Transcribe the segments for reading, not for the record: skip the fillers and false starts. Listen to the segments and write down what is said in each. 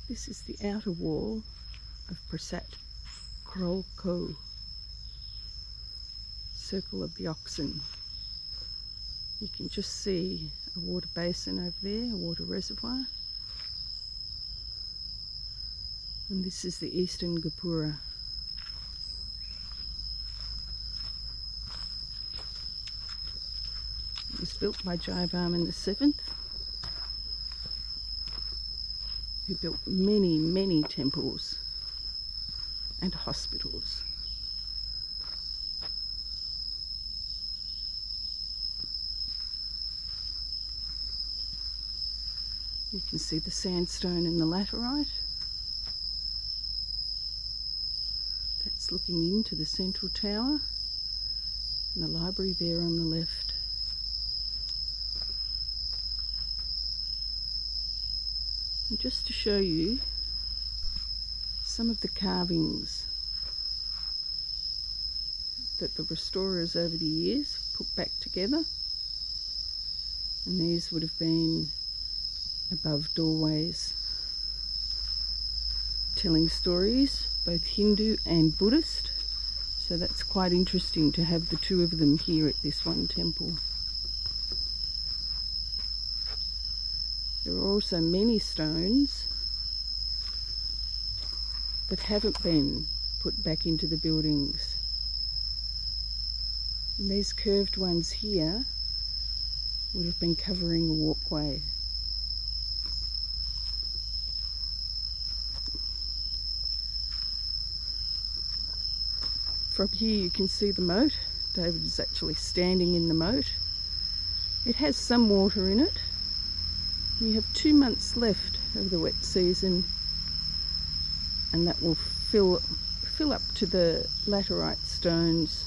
This is the outer wall of Prasat Krol Ko, Circle of the Oxen. You can just see a water basin over there, a water reservoir. And this is the Eastern Copra. It was built by Jayavarman VII, who built many, many temples and hospitals. You can see the sandstone and the laterite. That's looking into the central tower, and the library there on the left. And just to show you some of the carvings that the restorers over the years put back together, and these would have been above doorways telling stories, both Hindu and Buddhist, so that's quite interesting to have the two of them here at this one temple. There are also many stones that haven't been put back into the buildings. And these curved ones here would have been covering a walkway. From here you can see the moat. David is actually standing in the moat. It has some water in it. We have 2 months left of the wet season, and that will fill up to the laterite stones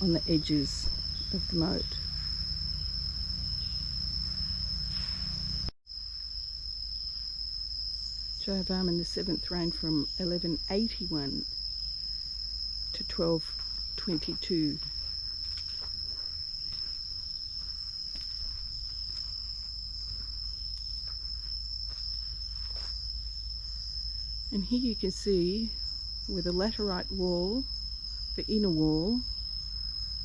on the edges of the moat. Jayavarman VII reigned from 1181 to 1222. And here you can see where the laterite wall, the inner wall,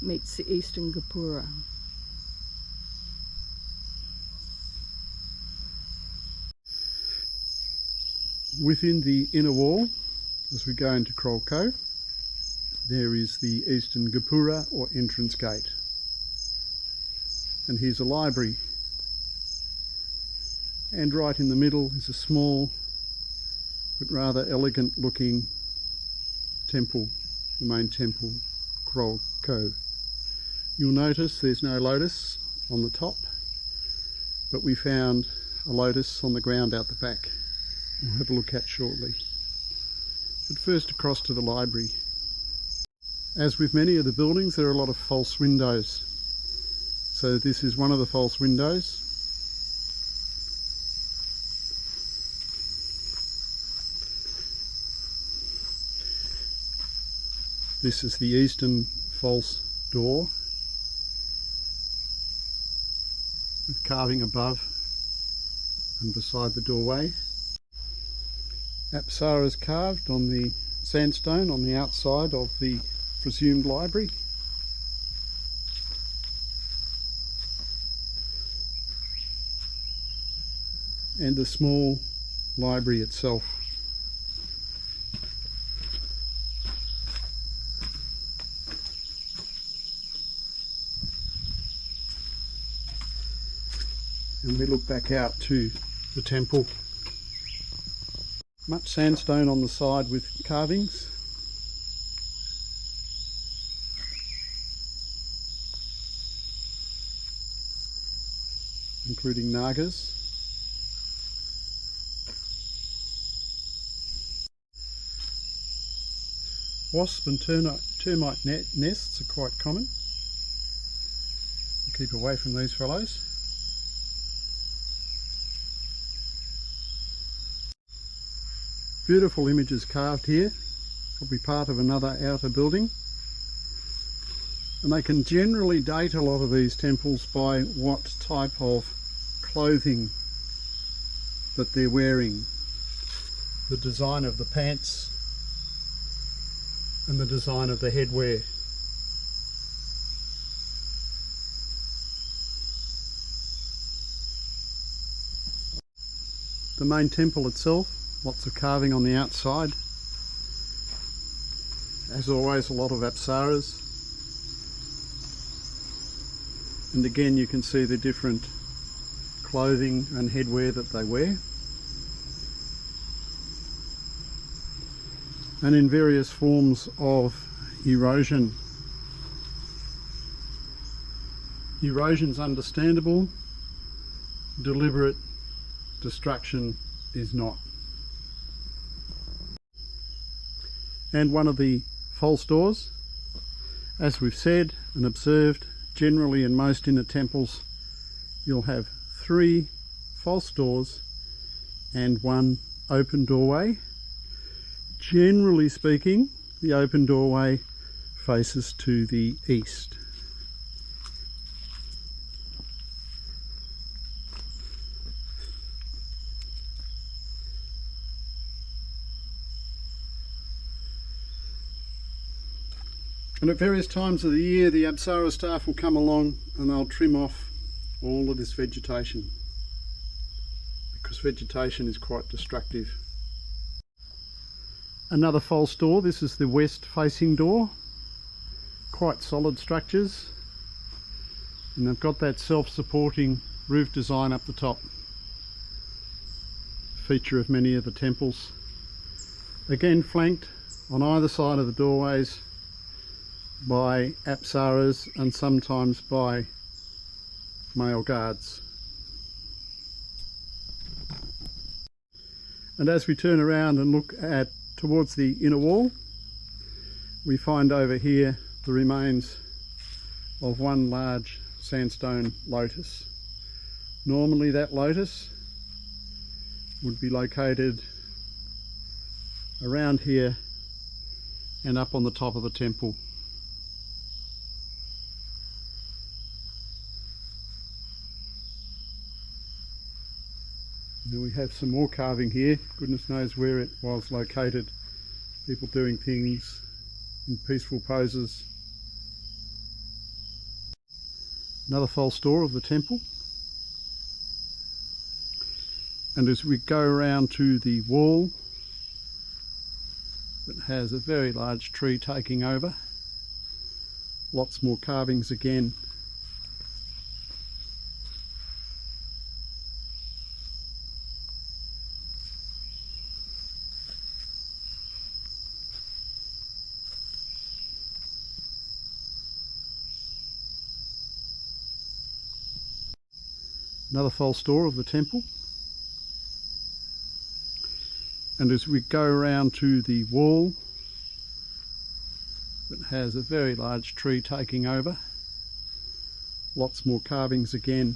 meets the Eastern Copra. Within the inner wall, as we go into Krol Ko, there is the Eastern Copra or entrance gate. And here's a library. And right in the middle is a small but rather elegant looking temple, the main temple, Krol Ko. You'll notice there's no lotus on the top, but we found a lotus on the ground out the back. We'll have a look at shortly. But first across to the library. As with many of the buildings, there are a lot of false windows. So this is one of the false windows. This is the eastern false door, with carving above and beside the doorway. Asiras carved on the sandstone on the outside of the presumed library. And the small library itself. And we look back out to the temple. Much sandstone on the side with carvings. Including nagas. Wasp and termite nests are quite common. Keep away from these fellows. Beautiful images carved here, probably part of another outer building. And they can generally date a lot of these temples by what type of clothing that they're wearing. the design of the pants and the design of the headwear. The main temple itself, lots of carving on the outside. As always, a lot of Apsaras. And again, you can see the different clothing and headwear that they wear. And in various forms of erosion. Erosion's understandable, deliberate destruction is not. And one of the false doors, as we've said and observed, generally in most inner temples you'll have 3 false doors and 1 open doorway. Generally speaking, the open doorway faces to the east. And at various times of the year, the Apsara staff will come along and they'll trim off all of this vegetation, because vegetation is quite destructive. Another false door, this is the west facing door. Quite solid structures, and they've got that self-supporting roof design up the top. Feature of many of the temples. Again, flanked on either side of the doorways by Apsaras and sometimes by male guards. And as we turn around and look at towards the inner wall, we find over here the remains of one large sandstone lotus. Normally that lotus would be located around here and up on the top of the temple. Now we have some more carving here. Goodness knows where it was located. People doing things in peaceful poses. Another false door of the temple. And as we go around to the wall that has a very large tree taking over, lots more carvings again. Another false door of the temple. And as we go around to the wall that has a very large tree taking over, lots more carvings again.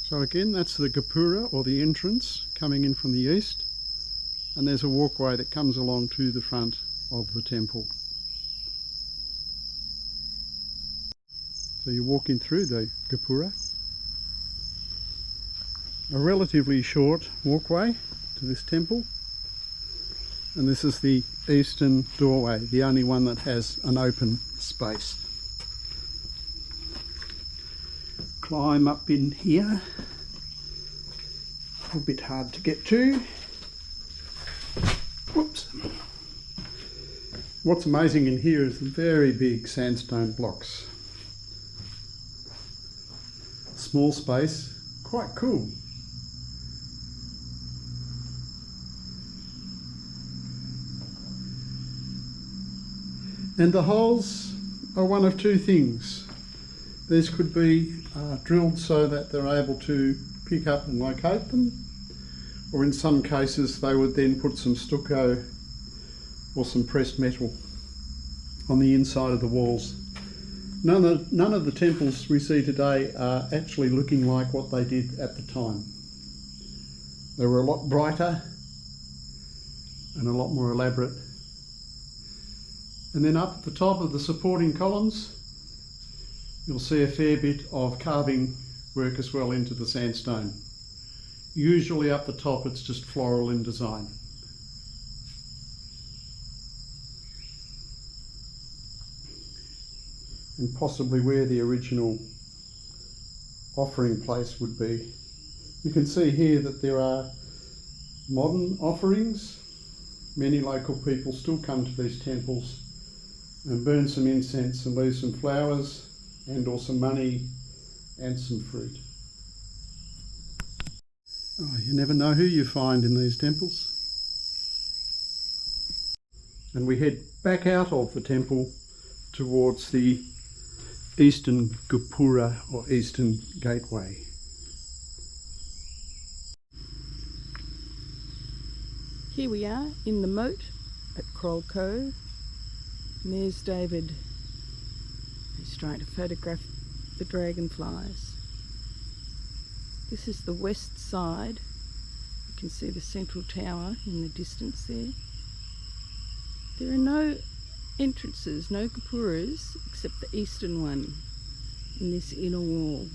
So again, that's the Gopura, or the entrance, coming in from the east, and there's a walkway that comes along to the front of the temple. So you're walking through the Gopura, a relatively short walkway to this temple, and this is the eastern doorway, the only one that has an open space. Climb up in here, a bit hard to get to. Whoops. What's amazing in here is the very big sandstone blocks. Small space, quite cool. And the holes are one of 2 things. These could be drilled so that they're able to pick up and locate them, or in some cases they would then put some stucco or some pressed metal on the inside of the walls. None of the temples we see today are actually looking like what they did at the time. They were a lot brighter and a lot more elaborate. And then up at the top of the supporting columns, you'll see a fair bit of carving work as well into the sandstone. Usually up the top it's just floral in design. And possibly where the original offering place would be. You can see here that there are modern offerings. Many local people still come to these temples and burn some incense and leave some flowers and or some money and some fruit. Oh, you never know who you find in these temples. And we head back out of the temple towards the Eastern Copra or Eastern Gateway. Here we are in the moat at Krol Ko, and there's David. He's trying to photograph the dragonflies. This is the west side. You can see the central tower in the distance there. There are no entrances, no gopuras, except the eastern one in this inner wall.